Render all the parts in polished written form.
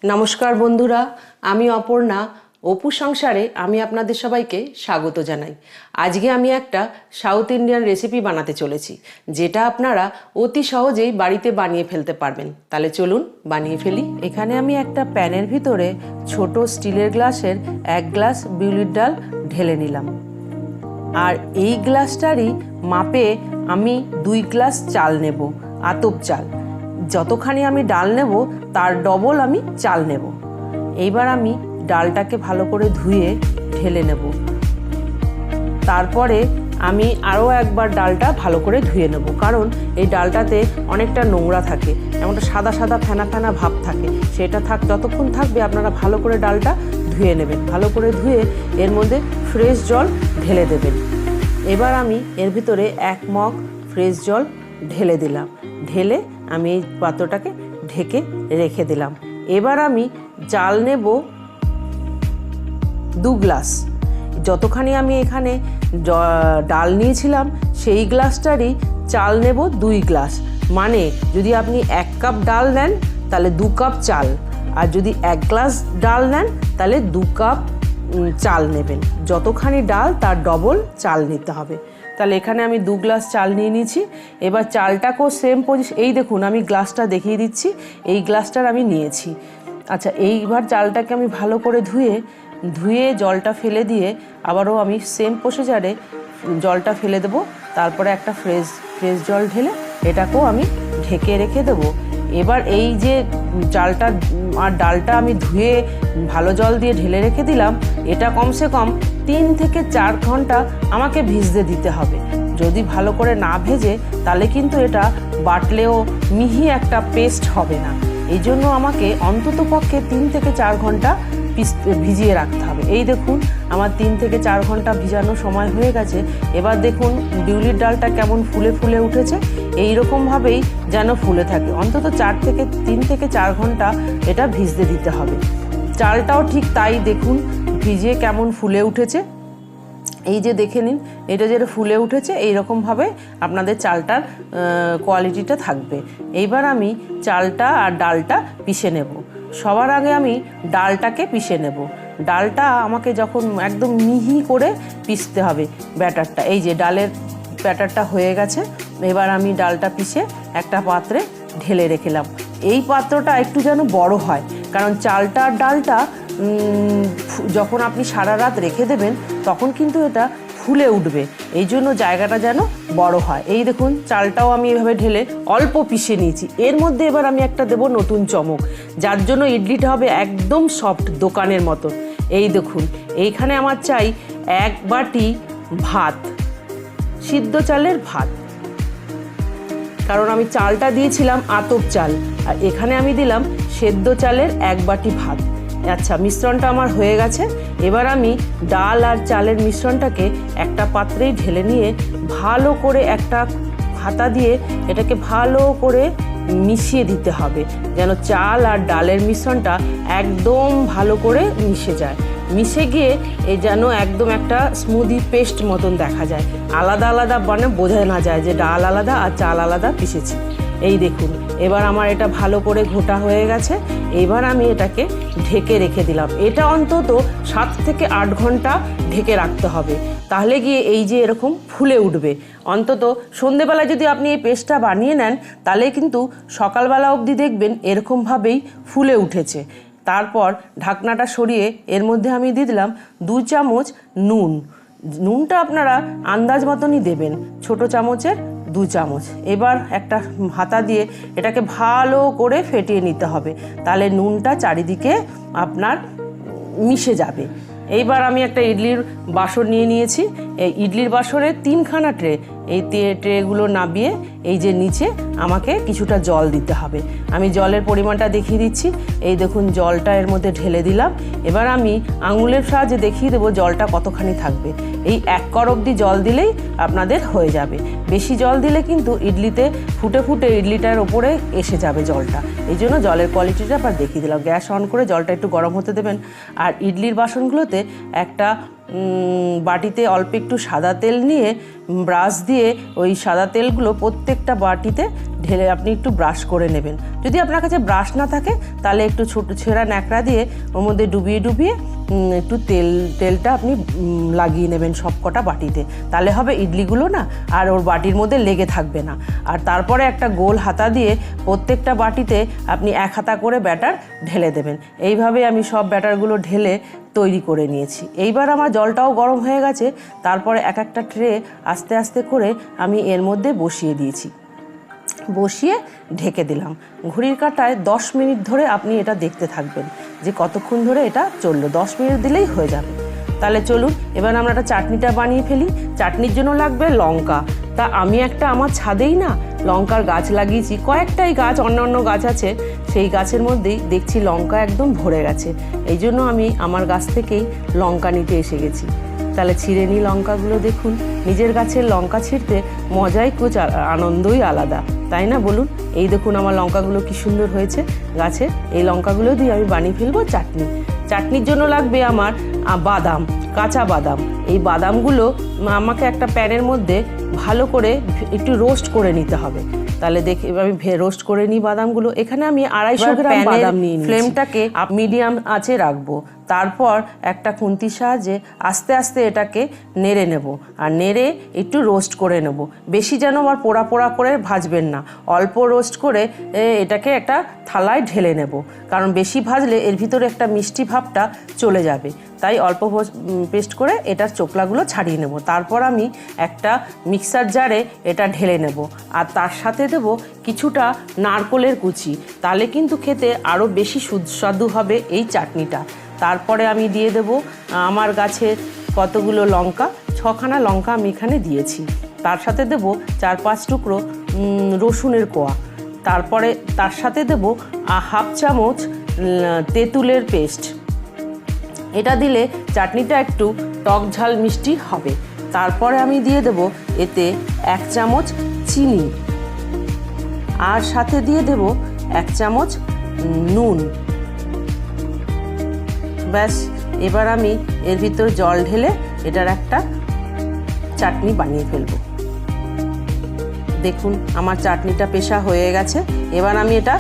নমস্কার বন্ধুরা, আমি অপর্ণা। অপু সংসারে আমি আপনাদের সবাইকে স্বাগত জানাই। আজকে আমি একটা সাউথ ইন্ডিয়ান রেসিপি বানাতে চলেছি, যেটা আপনারা অতি সহজেই বাড়িতে বানিয়ে ফেলতে পারবেন। তাহলে চলুন বানিয়ে ফেলি। এখানে আমি একটা প্যানের ভিতরে ছোট স্টিলের গ্লাসের 1 গ্লাস বিউলির ডাল ঢেলে নিলাম। আর এই গ্লাসটারই মাপে আমি 2 গ্লাস চাল নেব, আতপ চাল। যতখানি আমি ডাল নেব তার ডবল আমি চাল নেব। এইবার আমি ডালটাকে ভালো করে ধুয়ে ঢেলে নেব। তারপরে আমি আরও একবার ডালটা ভালো করে ধুয়ে নেব, কারণ এই ডালটাতে অনেকটা নোংরা থাকে, এমনটা সাদা সাদা ফেনা ফেনা ভাব থাকে। সেটা যতক্ষণ থাকবে আপনারা ভালো করে ডালটা ধুয়ে নেবেন। ভালো করে ধুয়ে এর মধ্যে ফ্রেশ জল ঢেলে দেবেন। এবার আমি এর ভিতরে 1 মগ ফ্রেশ জল ঢেলে দিলাম। ঢেলে আমি এই পাত্রটাকে ঢেকে রেখে দিলাম। এবার আমি চাল নেব 2 গ্লাস। যতখানি আমি এখানে ডাল নিয়েছিলাম সেই গ্লাসটারই চাল নেব 2 গ্লাস। মানে যদি আপনি 1 কাপ ডাল নেন তাহলে 2 কাপ চাল, আর যদি 1 গ্লাস ডাল নেন তাহলে 2 কাপ চাল নেবেন। যতখানি ডাল তার ডবল চাল নিতে হবে। তাহলে এখানে আমি 2 গ্লাস চাল নিয়ে নিয়েছি। এবার চালটাকেও সেম পজিশন, এই দেখুন আমি গ্লাসটা দেখিয়ে দিচ্ছি, এই গ্লাসটার আমি নিয়েছি। আচ্ছা, এইবার চালটাকে আমি ভালো করে ধুয়ে জলটা ফেলে দিয়ে আবারও আমি সেম প্রসিজারে জলটা ফেলে দেবো। তারপরে একটা ফ্রেশ জল ঢেলে এটাকেও আমি ঢেকে রেখে দেবো। এবার এই যে চালটা আর ডালটা আমি ধুয়ে ভালো জল দিয়ে ঢেলে রেখে দিলাম, এটা কমসে কম 3 থেকে 4 ঘন্টা আমাকে ভিজতে দিতে হবে। যদি ভালো করে না ভেজে তাহলে কিন্তু এটা বাটলেও মিহি একটা পেস্ট হবে না। এই জন্য আমাকে অন্তত পক্ষে 3 থেকে 4 ঘন্টা ভিজিয়ে রাখতে হবে। এই দেখুন আমার 3 থেকে 4 ঘন্টা ভিজানোর সময় হয়ে গেছে। এবার দেখুন বিউলির ডালটা কেমন ফুলে ফুলে উঠেছে। এই রকমভাবেই যেন ফুলে থাকে। অন্তত 3 থেকে 4 ঘন্টা এটা ভিজতে দিতে হবে। চালটাও ঠিক তাই, দেখুন ভিজিয়ে কেমন ফুলে উঠেছে। এই যে দেখে নিন, এটা যেটা ফুলে উঠেছে এইরকমভাবে আপনাদের চালটার কোয়ালিটিটা থাকবে। এইবার আমি চালটা আর ডালটা পিষে নেব। সবার আগে আমি ডালটাকে পিষে নেব। ডালটা আমাকে যখন একদম মিহি করে পিষতে হবে ব্যাটারটা। এই যে ডালের ব্যাটারটা হয়ে গেছে। এবার আমি ডালটা পিষে একটা পাত্রে ঢেলে রেখেলাম। এই পাত্রটা একটু যেন বড় হয়, কারণ চালটা আর ডালটা যখন আপনি সারা রাত রেখে দেবেন তখন কিন্তু এটা ফুলে উঠবে। এই জন্য জায়গাটা যেন বড় হয়। এই দেখুন চালটাও আমি এভাবে ঢেলে অল্প পিষে নিয়েছি। এর মধ্যে এবার আমি একটা দেব নতুন চমক, যার জন্য ইডলিটা হবে একদম সফট, দোকানের মতো। এই দেখুন এইখানে আমার চাই 1 বাটি ভাত, সিদ্ধ চালের ভাত, কারণ আমি চালটা দিয়েছিলাম আতপ চাল, আর এখানে আমি দিলাম সেদ্ধ চালের 1 বাটি ভাত। আচ্ছা, মিশ্রণটা আমার হয়ে গেছে। এবার আমি ডাল আর চালের মিশ্রণটাকে একটা পাত্রেই ঢেলে নিয়ে ভালো করে একটা হাতা দিয়ে এটাকে ভালো করে মিশিয়ে দিতে হবে, যেন চাল আর ডালের মিশ্রণটা একদম ভালো করে মিশে যায়। মিশে গিয়ে এই যেন একদম একটা স্মুদি পেস্ট মতন দেখা যায়। আলাদা আলাদা মানে বোঝা না যায় যে ডাল আলাদা আর চাল আলাদা পিষেছি। এই দেখুন এবার আমার এটা ভালো করে ঘোটা হয়ে গেছে। এবার আমি এটাকে ঢেকে রেখে দিলাম। এটা অন্তত 7 থেকে 8 ঘন্টা ঢেকে রাখতে হবে, তাহলে গিয়ে এই যে এরকম ফুলে উঠবে। অন্তত সন্ধেবেলায় যদি আপনি এই পেস্টটা বানিয়ে নেন তাহলে কিন্তু সকালবেলা অবধি দেখবেন এরকমভাবেই ফুলে উঠেছে। তারপর ঢাকনাটা সরিয়ে এর মধ্যে আমি দিয়ে দিলাম 2 চামচ নুন। নুনটা আপনারা আন্দাজ মতনই দেবেন, ছোট চামচের 2 চামচ। এবার একটা হাতা দিয়ে এটাকে ভালো করে ফেটিয়ে নিতে হবে, তাহলে নুনটা চারিদিকে আপনার মিশে যাবে। এইবার আমি একটা ইডলির বাসন নিয়ে নিয়েছি। এই ইডলির বাসনে 3খানা ট্রে, এই ট্রেগুলো নাবিয়ে এই যে নিচে আমাকে কিছুটা জল দিতে হবে। আমি জলের পরিমাণটা দেখিয়ে দিচ্ছি। এই দেখুন জলটা এর মধ্যে ঢেলে দিলাম। এবার আমি আঙুলের সাহায্যে দেখিয়ে দেবো জলটা কতখানি থাকবে। এই 1 কড় অবধি জল দিলেই আপনাদের হয়ে যাবে। বেশি জল দিলে কিন্তু ইডলিতে ফুটে ফুটে ইডলিটার ওপরে এসে যাবে জলটা। এই জন্য জলের কোয়ালিটিটা আবার দেখিয়ে দিলাম। গ্যাস অন করে জলটা একটু গরম হতে দেবেন। আর ইডলির বাসনগুলোতে একটা বাটিতে অল্প একটু সাদা তেল নিয়ে ব্রাশ দিয়ে ওই সাদা তেলগুলো প্রত্যেকটা বাটিতে ঢেলে আপনি একটু ব্রাশ করে নেবেন। যদি আপনার কাছে ব্রাশ না থাকে তাহলে একটু ছোটো ছেঁড়া ন্যাকড়া দিয়ে ওর মধ্যে ডুবিয়ে ডুবিয়ে একটু তেলটা আপনি লাগিয়ে নেবেন সব কটা বাটিতে। তাহলে হবে ইডলিগুলো না আর ওর বাটির মধ্যে লেগে থাকবে না। আর তারপরে একটা গোল হাতা দিয়ে প্রত্যেকটা বাটিতে আপনি 1 হাতা করে ব্যাটার ঢেলে দেবেন। এইভাবে আমি সব ব্যাটারগুলো ঢেলে তৈরি করে নিয়েছি। এইবার আমার জলটাও গরম হয়ে গেছে। তারপরে এক একটা ট্রে আস্তে আস্তে করে আমি এর মধ্যে বসিয়ে দিয়েছি, বসিয়ে ঢেকে দিলাম। ঘড়ির কাঁটায় 10 মিনিট ধরে আপনি এটা দেখতে থাকবেন যে কতক্ষণ ধরে এটা চললো। 10 মিনিট দিলেই হয়ে যাবে। তাহলে চলুন এবার আমরা একটা চাটনিটা বানিয়ে ফেলি। চাটনির জন্য লাগবে লঙ্কা। তা আমি একটা আমার ছাদেই না লঙ্কার গাছ লাগিয়েছি, কয়েকটাই গাছ, অন্যান্য গাছ আছে, সেই গাছের মধ্যেই দেখছি লঙ্কা একদম ভরে গেছে। এই জন্য আমি আমার গাছ থেকেই লঙ্কা নিতে এসে গেছি। তাহলে ছিঁড়ে নিই লঙ্কাগুলো। দেখুন নিজের গাছের লঙ্কা ছিঁড়তে মজাই কুছ আনন্দই আলাদা, তাই না বলুন? এই দেখুন আমার লঙ্কাগুলো কি সুন্দর হয়েছে গাছে। এই লঙ্কাগুলো দিয়ে আমি বানিয়ে ফেলবো চাটনি। চাটনির জন্য লাগবে আমার বাদাম, কাঁচা বাদাম। এই বাদামগুলো আমাকে একটা প্যানের মধ্যে ভালো করে একটু রোস্ট করে নিতে হবে। তাহলে দেখে আমি রোস্ট করে নিই বাদামগুলো। এখানে আমি 250 গ্রাম বাদাম নিয়ে নিই। ফ্লেমটাকে মিডিয়াম আঁচে রাখবো। তারপর একটা খুন্তির সাহায্যে আস্তে আস্তে এটাকে নেড়ে নেব আর নেড়ে একটু রোস্ট করে নেব। বেশি যেন আবার পোড়া পোড়া করে ভাজবেন না, অল্প রোস্ট করে এটাকে একটা থালায় ঢেলে নেব। কারণ বেশি ভাজলে এর ভিতরে একটা মিষ্টি ভাবটা চলে যাবে, তাই অল্প পেস্ট করে এটার চোকলাগুলো ছাড়িয়ে নেব। তারপর আমি একটা মিক্সার জারে এটা ঢেলে নেব আর তার সাথে দেব কিছুটা নারকোলের কুচি। তাহলে কিন্তু খেতে আরও বেশি সুস্বাদু হবে এই চাটনিটা। তারপরে আমি দিয়ে দেব আমার গাছের কতগুলো লঙ্কা, 6খানা লঙ্কা আমি এখানে দিয়েছি। তার সাথে দেব 4-5 টুকরো রসুনের কোয়া। তারপরে তার সাথে দেব 1/2 চামচ তেঁতুলের পেস্ট। এটা দিলে চাটনিটা একটু টক ঝাল মিষ্টি হবে। তারপরে আমি দিয়ে দেব এতে 1 চামচ চিনি আর সাথে দিয়ে দেব 1 চামচ নুন। ব্যাস, এবার আমি এর ভিতর জল ঢেলে এটার একটা চাটনি বানিয়ে ফেলবো। দেখুন আমার চাটনিটা পেশা হয়ে গেছে। এবার আমি এটা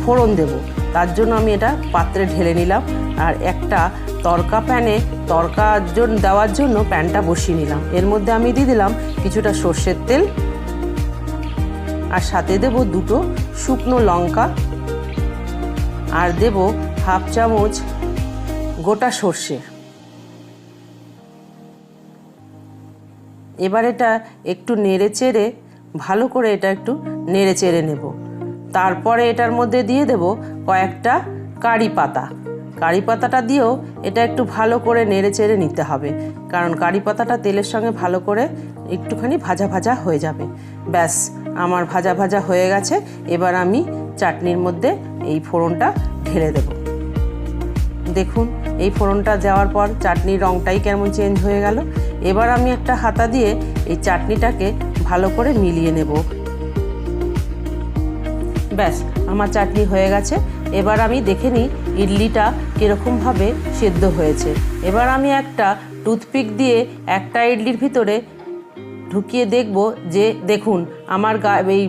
ফোড়ন দেব। তার জন্য আমি এটা পাত্রে ঢেলে নিলাম আর একটা তড়কা প্যানে তড়কা দেওয়ার জন্য প্যানটা বসিয়ে নিলাম। এর মধ্যে আমি দিয়ে দিলাম কিছুটা সর্ষের তেল আর সাথে দেব 2টো শুকনো লঙ্কা আর দেব 1/2 চামচ গোটা সর্ষে। এবার এটা একটু নেড়ে চেড়ে ভালো করে এটা একটু নেড়ে চেড়ে নেব। তারপরে এটার মধ্যে দিয়ে দেব কয়েকটা কারি পাতা। কারি পাতাটা দিয়েও এটা একটু ভালো করে নেড়ে চেড়ে নিতে হবে, কারণ কারি পাতাটা তেলের সঙ্গে ভালো করে একটুখানি ভাজা ভাজা হয়ে যাবে। ব্যাস, আমার ভাজা ভাজা হয়ে গেছে। এবার আমি চাটনির মধ্যে এই ফোড়নটা ঢেলে দেব। দেখুন এই ফোড়নটা দেওয়ার পর চাটনির রঙটাই কেমন চেঞ্জ হয়ে গেল। এবার আমি একটা হাতা দিয়ে এই চাটনিটাকে ভালো করে মিলিয়ে নেব। ব্যাস, আমার চাটনি হয়ে গেছে। এবার আমি দেখে নিই ইডলিটা কীরকমভাবে সেদ্ধ হয়েছে। এবার আমি একটা টুথপিক দিয়ে একটা ইডলির ভিতরে ঢুকিয়ে দেখব যে দেখুন আমার এই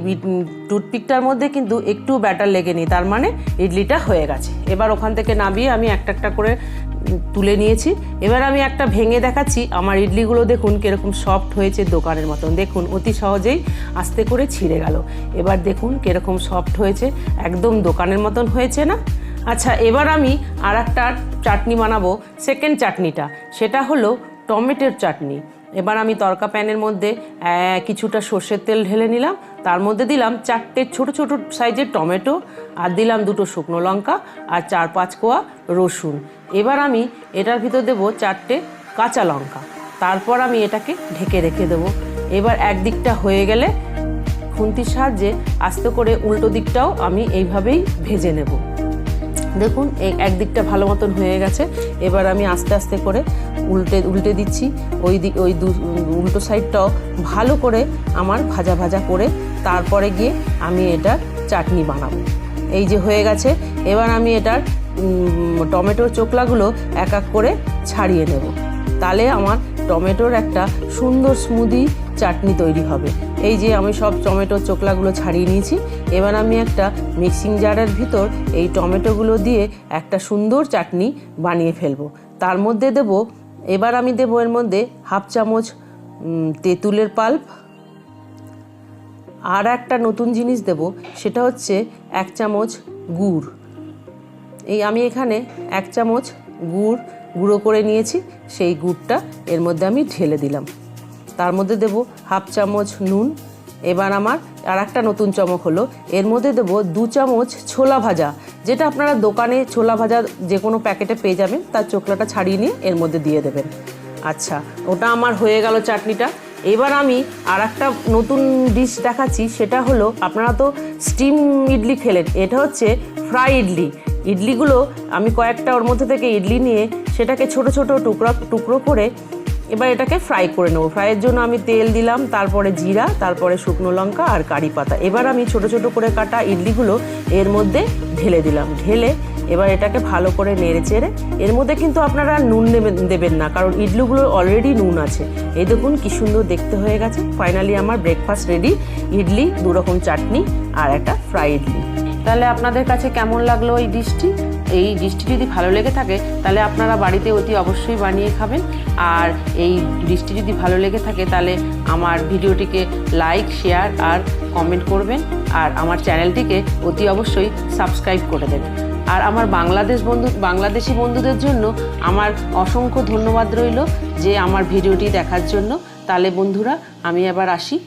টুথপিকটার মধ্যে কিন্তু একটু ব্যাটার লেগেনি, তার মানে ইডলিটা হয়ে গেছে। এবার ওখান থেকে নামিয়ে আমি একটা একটা করে তুলে নিয়েছি। এবার আমি একটা ভেঙে দেখাচ্ছি আমার ইডলিগুলো দেখুন কীরকম সফট হয়েছে, দোকানের মতন। দেখুন অতি সহজেই আস্তে করে ছিঁড়ে গেল। এবার দেখুন কীরকম সফট হয়েছে, একদম দোকানের মতন হয়েছে না? আচ্ছা, এবার আমি আর একটা চাটনি বানাবো, সেকেন্ড চাটনিটা। সেটা হলো টমেটোর চাটনি। এবার আমি তড়কা প্যানের মধ্যে কিছুটা সর্ষের তেল ঢেলে নিলাম। তার মধ্যে দিলাম 4টে ছোট ছোট সাইজের টমেটো আর দিলাম 2টো শুকনো লঙ্কা আর 4-5 কোয়া রসুন। এবার আমি এটার ভিতর দেবো 4টে কাঁচা লঙ্কা। তারপর আমি এটাকে ঢেকে রেখে দেবো। এবার একদিকটা হয়ে গেলে খুন্তির সাহায্যে আস্তে করে উল্টো দিকটাও আমি এইভাবেই ভেজে নেব। দেখুন একদিকটা ভালো মতন হয়ে গেছে। এবার আমি আস্তে আস্তে করে উল্টে দিচ্ছি। ওই উল্টো সাইডটাও ভালো করে আমার ভাজা ভাজা করে তারপরে গিয়ে আমি এটার চাটনি বানাবো। এই যে হয়ে গেছে। এবার আমি এটার টমেটোর চোকলাগুলো এক এক করে ছাড়িয়ে নেব। তাহলে আমার টমেটোর একটা সুন্দর স্মুদি চাটনি তৈরি হবে। এই যে আমি সব টমেটোর চোকলাগুলো ছাড়িয়ে নিয়েছি। এবার আমি একটা মিক্সিং জারের ভিতর এই টমেটোগুলো দিয়ে একটা সুন্দর চাটনি বানিয়ে ফেলবো। তার মধ্যে এবার আমি দেবো এর মধ্যে হাফ চামচ তেঁতুলের পাল্প। আর একটা নতুন জিনিস দেব, সেটা হচ্ছে 1 চামচ গুড়। আমি এখানে 1 চামচ গুঁড়ো করে নিয়েছি, সেই গুড়টা এর মধ্যে আমি ঢেলে দিলাম। তার মধ্যে দেব হাফ চামচ নুন। এবার আমার আর একটা নতুন চমক হলো, এর মধ্যে দেব 2 চামচ ছোলা ভাজা, যেটা আপনারা দোকানে ছোলা ভাজা যে কোনো প্যাকেটে পেয়ে যাবেন, তার চোকলাটা ছাড়িয়ে নিয়ে এর মধ্যে দিয়ে দেবেন। আচ্ছা, ওটা আমার হয়ে গেল চাটনিটা। এবার আমি আর একটা নতুন ডিশ দেখাচ্ছি, সেটা হলো আপনারা তো স্টিম ইডলি খেলেন, এটা হচ্ছে ফ্রাই ইডলি। ইডলিগুলো আমি কয়েকটা ওর মধ্যে থেকে ইডলি নিয়ে সেটাকে ছোট ছোট টুকরো করে এবার এটাকে ফ্রাই করে নেবো। ফ্রাইয়ের জন্য আমি তেল দিলাম, তারপরে জিরা, তারপরে শুকনো লঙ্কা আর কারি পাতা। এবার আমি ছোট ছোট করে কাটা ইডলিগুলো এর মধ্যে ঢেলে দিলাম। ঢেলে এবার এটাকে ভালো করে নেড়ে চেড়ে, এর মধ্যে কিন্তু আপনারা নুন দেবেন না, কারণ ইডলিগুলোর অলরেডি নুন আছে। এই দেখুন কি সুন্দর দেখতে হয়ে গেছে। ফাইনালি আমার ব্রেকফাস্ট রেডি, ইডলি, 2 রকম চাটনি আর একটা ফ্রাই ইডলি। তাহলে আপনাদের কাছে কেমন লাগলো এই ডিশটি? এই ডিশটি যদি ভালো লেগে থাকে তাহলে আপনারা বাড়িতে অতি অবশ্যই বানিয়ে খাবেন। আর এই ডিশটি যদি ভালো লেগে থাকে তাহলে আমার ভিডিওটিকে লাইক, শেয়ার আর কমেন্ট করবেন। আর আমার চ্যানেলটিকে অতি অবশ্যই সাবস্ক্রাইব করে দেবেন। আর আমার বাংলাদেশি বন্ধুদের জন্য আমার অসংখ্য ধন্যবাদ রইল যে আমার ভিডিওটি দেখার জন্য। তাহলে বন্ধুরা, আমি এবার আসি।